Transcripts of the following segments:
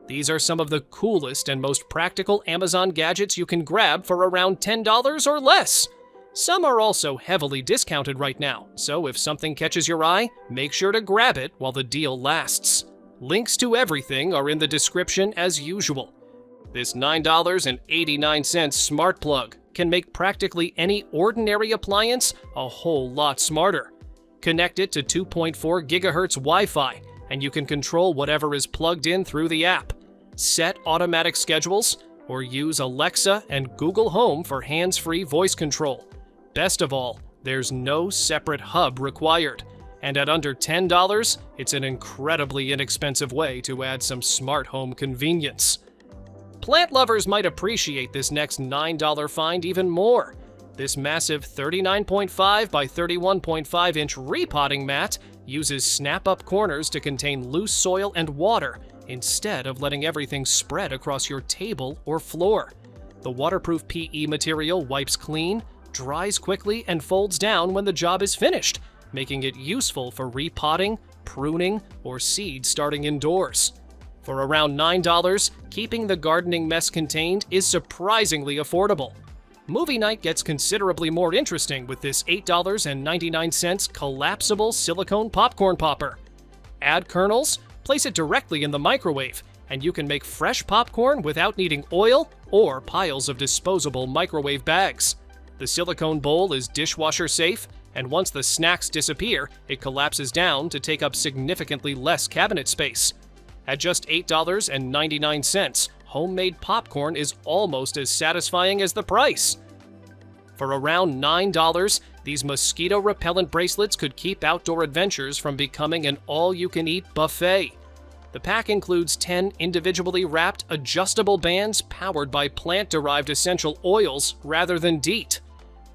These are some of the coolest and most practical Amazon gadgets you can grab for around $10 or less. Some are also heavily discounted right now, so if something catches your eye, make sure to grab it while the deal lasts. Links to everything are in the description as usual. This $9.89 smart plug can make practically any ordinary appliance a whole lot smarter. Connect it to 2.4 GHz Wi-Fi, and you can control whatever is plugged in through the app. Set automatic schedules, or use Alexa and Google Home for hands-free voice control. Best of all, there's no separate hub required. And at under $10, it's an incredibly inexpensive way to add some smart home convenience. Plant lovers might appreciate this next $9 find even more. This massive 39.5 by 31.5 inch repotting mat uses snap-up corners to contain loose soil and water instead of letting everything spread across your table or floor. The waterproof PE material wipes clean, dries quickly, and folds down when the job is finished, making it useful for repotting, pruning, or seed starting indoors. For around $9, keeping the gardening mess contained is surprisingly affordable. Movie night gets considerably more interesting with this $8.99 collapsible silicone popcorn popper. Add kernels, place it directly in the microwave, and you can make fresh popcorn without needing oil or piles of disposable microwave bags. The silicone bowl is dishwasher safe, and once the snacks disappear, it collapses down to take up significantly less cabinet space. At just $8.99, homemade popcorn is almost as satisfying as the price. For around $9, these mosquito repellent bracelets could keep outdoor adventures from becoming an all-you-can-eat buffet. The pack includes 10 individually wrapped adjustable bands powered by plant-derived essential oils rather than DEET.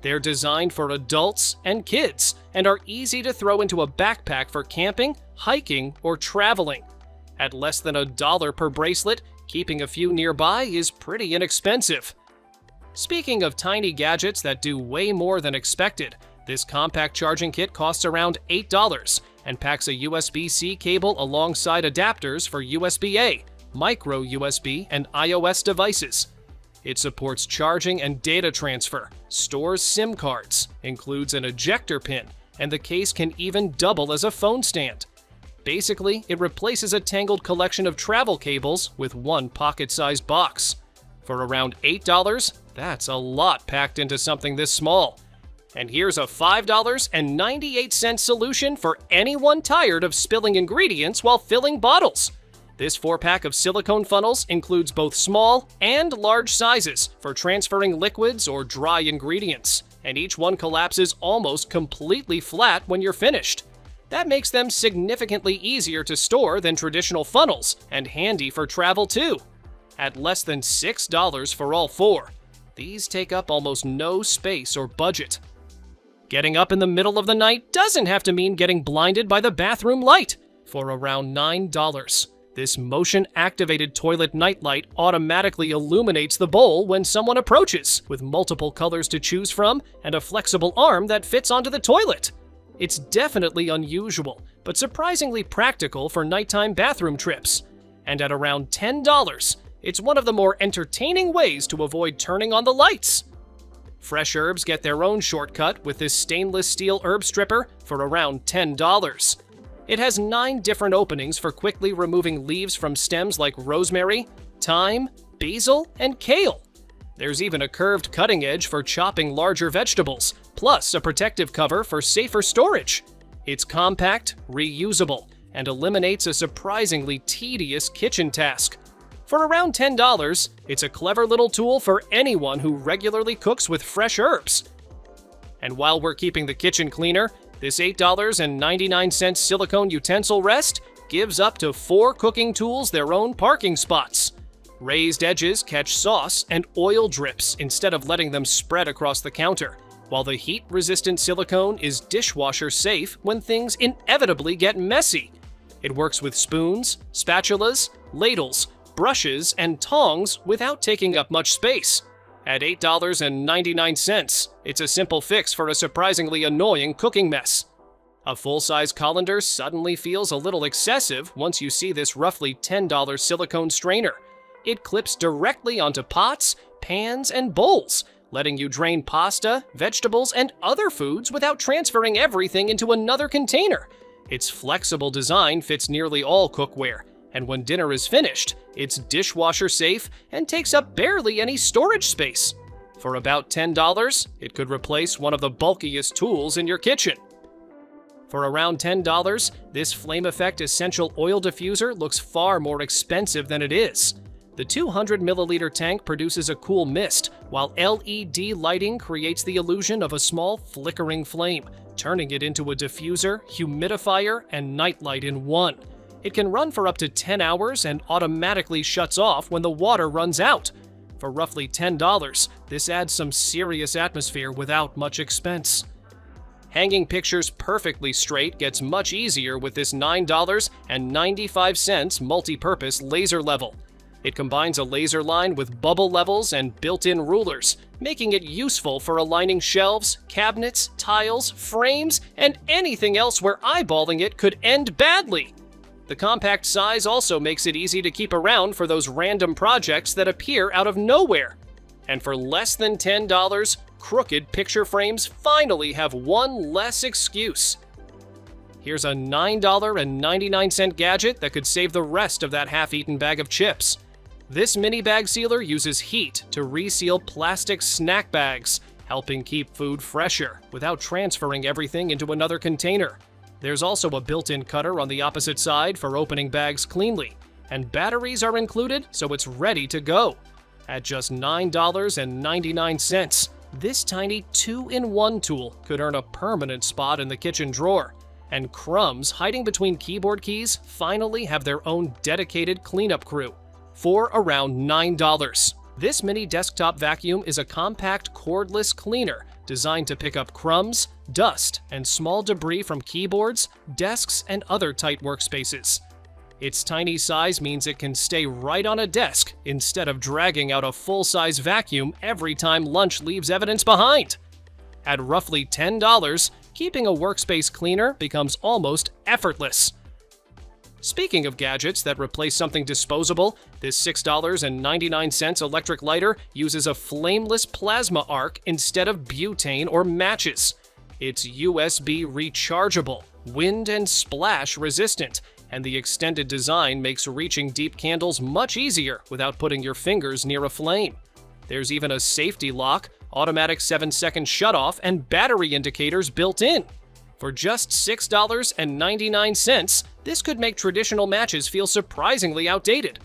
They're designed for adults and kids and are easy to throw into a backpack for camping, hiking, or traveling. At less than $1 per bracelet, keeping a few nearby is pretty inexpensive. Speaking of tiny gadgets that do way more than expected, this compact charging kit costs around $8 and packs a USB-C cable alongside adapters for USB-A, micro USB, and iOS devices. It supports charging and data transfer, stores SIM cards, includes an ejector pin, and the case can even double as a phone stand. Basically, it replaces a tangled collection of travel cables with one pocket-sized box. For around $8, that's a lot packed into something this small. And here's a $5.98 solution for anyone tired of spilling ingredients while filling bottles. This 4-pack of silicone funnels includes both small and large sizes for transferring liquids or dry ingredients, and each one collapses almost completely flat when you're finished. That makes them significantly easier to store than traditional funnels, and handy for travel too. At less than $6 for all 4, these take up almost no space or budget. Getting up in the middle of the night doesn't have to mean getting blinded by the bathroom light. For around $9, this motion-activated toilet nightlight automatically illuminates the bowl when someone approaches, with multiple colors to choose from and a flexible arm that fits onto the toilet. It's definitely unusual, but surprisingly practical for nighttime bathroom trips. And at around $10, it's one of the more entertaining ways to avoid turning on the lights. Fresh herbs get their own shortcut with this stainless steel herb stripper for around $10. It has 9 different openings for quickly removing leaves from stems like rosemary, thyme, basil, and kale. There's even a curved cutting edge for chopping larger vegetables, plus a protective cover for safer storage. It's compact, reusable, and eliminates a surprisingly tedious kitchen task. For around $10, it's a clever little tool for anyone who regularly cooks with fresh herbs. And while we're keeping the kitchen cleaner, this $8.99 silicone utensil rest gives up to 4 cooking tools their own parking spots. Raised edges catch sauce and oil drips instead of letting them spread across the counter, while the heat-resistant silicone is dishwasher safe when things inevitably get messy. It works with spoons, spatulas, ladles, brushes, and tongs without taking up much space. At $8.99, it's a simple fix for a surprisingly annoying cooking mess. A full-size colander suddenly feels a little excessive once you see this roughly $10 silicone strainer. It clips directly onto pots, pans, and bowls, letting you drain pasta, vegetables, and other foods without transferring everything into another container. Its flexible design fits nearly all cookware, and when dinner is finished, it's dishwasher safe and takes up barely any storage space. For about $10, it could replace one of the bulkiest tools in your kitchen. For around $10, this Flame Effect Essential Oil Diffuser looks far more expensive than it is. The 200 milliliter tank produces a cool mist, while LED lighting creates the illusion of a small flickering flame, turning it into a diffuser, humidifier, and nightlight in one. It can run for up to 10 hours and automatically shuts off when the water runs out. For roughly $10, this adds some serious atmosphere without much expense. Hanging pictures perfectly straight gets much easier with this $9.95 multi-purpose laser level. It combines a laser line with bubble levels and built-in rulers, making it useful for aligning shelves, cabinets, tiles, frames, and anything else where eyeballing it could end badly. The compact size also makes it easy to keep around for those random projects that appear out of nowhere. And for less than $10, crooked picture frames finally have one less excuse. Here's a $9.99 gadget that could save the rest of that half-eaten bag of chips. This mini bag sealer uses heat to reseal plastic snack bags, helping keep food fresher without transferring everything into another container. There's also a built-in cutter on the opposite side for opening bags cleanly, and batteries are included so it's ready to go. At just $9.99, this tiny 2-in-1 tool could earn a permanent spot in the kitchen drawer, and crumbs hiding between keyboard keys finally have their own dedicated cleanup crew. For around $9. This mini desktop vacuum is a compact cordless cleaner designed to pick up crumbs, dust, and small debris from keyboards, desks, and other tight workspaces. Its tiny size means it can stay right on a desk instead of dragging out a full-size vacuum every time lunch leaves evidence behind. At roughly $10, keeping a workspace cleaner becomes almost effortless. Speaking of gadgets that replace something disposable, this $6.99 electric lighter uses a flameless plasma arc instead of butane or matches. It's USB rechargeable, wind and splash resistant, and the extended design makes reaching deep candles much easier without putting your fingers near a flame. There's even a safety lock, automatic 7-second shutoff, and battery indicators built in. For just $6.99, this could make traditional matches feel surprisingly outdated.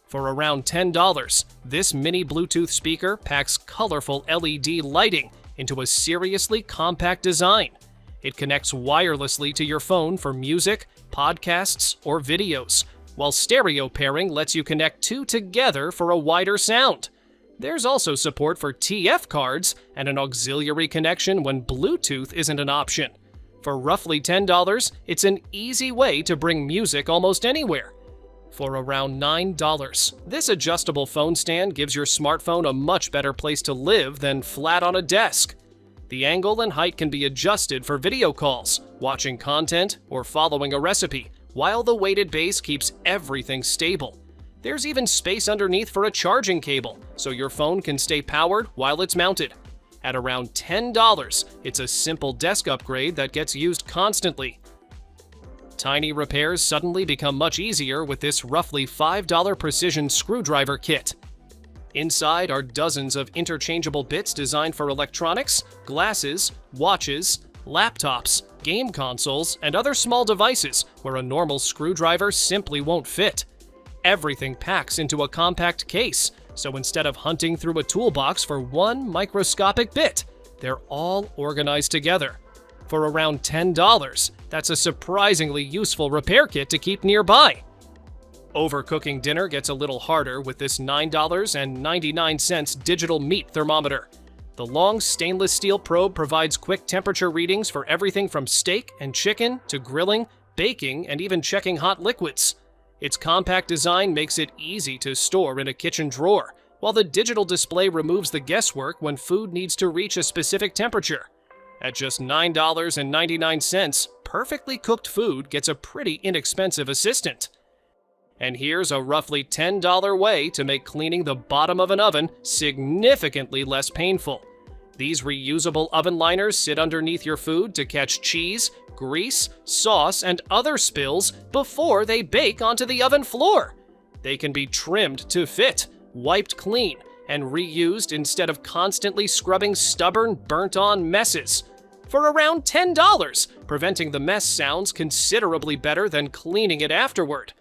For around $10, this mini Bluetooth speaker packs colorful LED lighting into a seriously compact design. It connects wirelessly to your phone for music, podcasts, or videos, while stereo pairing lets you connect two together for a wider sound. There's also support for TF cards and an auxiliary connection when Bluetooth isn't an option. For roughly $10, it's an easy way to bring music almost anywhere. For around $9, this adjustable phone stand gives your smartphone a much better place to live than flat on a desk. The angle and height can be adjusted for video calls, watching content, or following a recipe, while the weighted base keeps everything stable. There's even space underneath for a charging cable, so your phone can stay powered while it's mounted. At around $10, it's a simple desk upgrade that gets used constantly. Tiny repairs suddenly become much easier with this roughly $5 precision screwdriver kit. Inside are dozens of interchangeable bits designed for electronics, glasses, watches, laptops, game consoles, and other small devices where a normal screwdriver simply won't fit. Everything packs into a compact case, so instead of hunting through a toolbox for one microscopic bit, they're all organized together. For around $10, that's a surprisingly useful repair kit to keep nearby. Overcooking dinner gets a little harder with this $9.99 digital meat thermometer. The long stainless steel probe provides quick temperature readings for everything from steak and chicken to grilling, baking, and even checking hot liquids. Its compact design makes it easy to store in a kitchen drawer, while the digital display removes the guesswork when food needs to reach a specific temperature. At just $9.99, perfectly cooked food gets a pretty inexpensive assistant. And here's a roughly $10 way to make cleaning the bottom of an oven significantly less painful. These reusable oven liners sit underneath your food to catch cheese, grease, sauce, and other spills before they bake onto the oven floor. They can be trimmed to fit, wiped clean, and reused instead of constantly scrubbing stubborn, burnt-on messes. For around $10, preventing the mess sounds considerably better than cleaning it afterward.